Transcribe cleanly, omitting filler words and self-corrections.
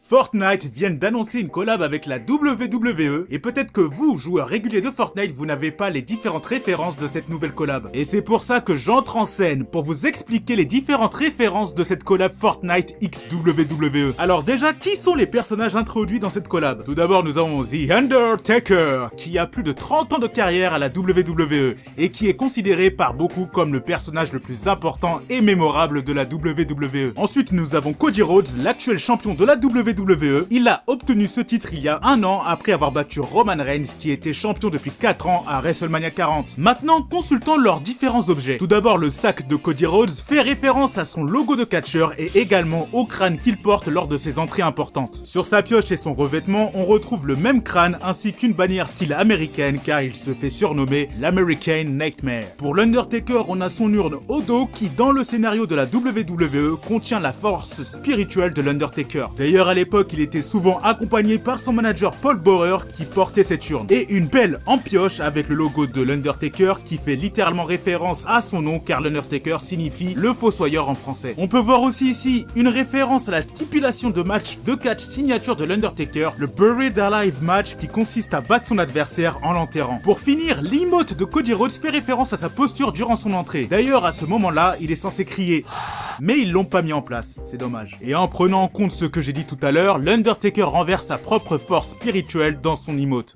Fortnite viennent d'annoncer une collab avec la WWE et peut-être que vous, joueurs réguliers de Fortnite, vous n'avez pas les différentes références de cette nouvelle collab. Et c'est pour ça que j'entre en scène pour vous expliquer les différentes références de cette collab Fortnite x WWE. Alors déjà, qui sont les personnages introduits dans cette collab? Tout d'abord, nous avons The Undertaker, qui a plus de 30 ans de carrière à la WWE et qui est considéré par beaucoup comme le personnage le plus important et mémorable de la WWE. Ensuite, nous avons Cody Rhodes, l'actuel champion de la WWE. Il a obtenu ce titre il y a un an après avoir battu Roman Reigns qui était champion depuis 4 ans à WrestleMania 40. Maintenant, consultons leurs différents objets. Tout d'abord, le sac de Cody Rhodes fait référence à son logo de catcheur et également au crâne qu'il porte lors de ses entrées importantes. Sur sa pioche et son revêtement, on retrouve le même crâne ainsi qu'une bannière style américaine car il se fait surnommer l'American Nightmare. Pour l'Undertaker, on a son urne au dos qui, dans le scénario de la WWE, contient la force spirituelle de l'Undertaker. D'ailleurs, à l'époque, il était souvent accompagné par son manager Paul Bauer qui portait cette urne. Et une pelle en pioche avec le logo de l'Undertaker qui fait littéralement référence à son nom car l'Undertaker signifie le fossoyeur en français. On peut voir aussi ici une référence à la stipulation de match de catch signature de l'Undertaker, le Buried Alive match qui consiste à battre son adversaire en l'enterrant. Pour finir, l'emote de Cody Rhodes fait référence à sa posture durant son entrée. D'ailleurs, à ce moment-là, il est censé crier, mais ils l'ont pas mis en place, c'est dommage. Et en prenant en compte ce que j'ai dit tout à l'heure, l'Undertaker renverse sa propre force spirituelle dans son emote.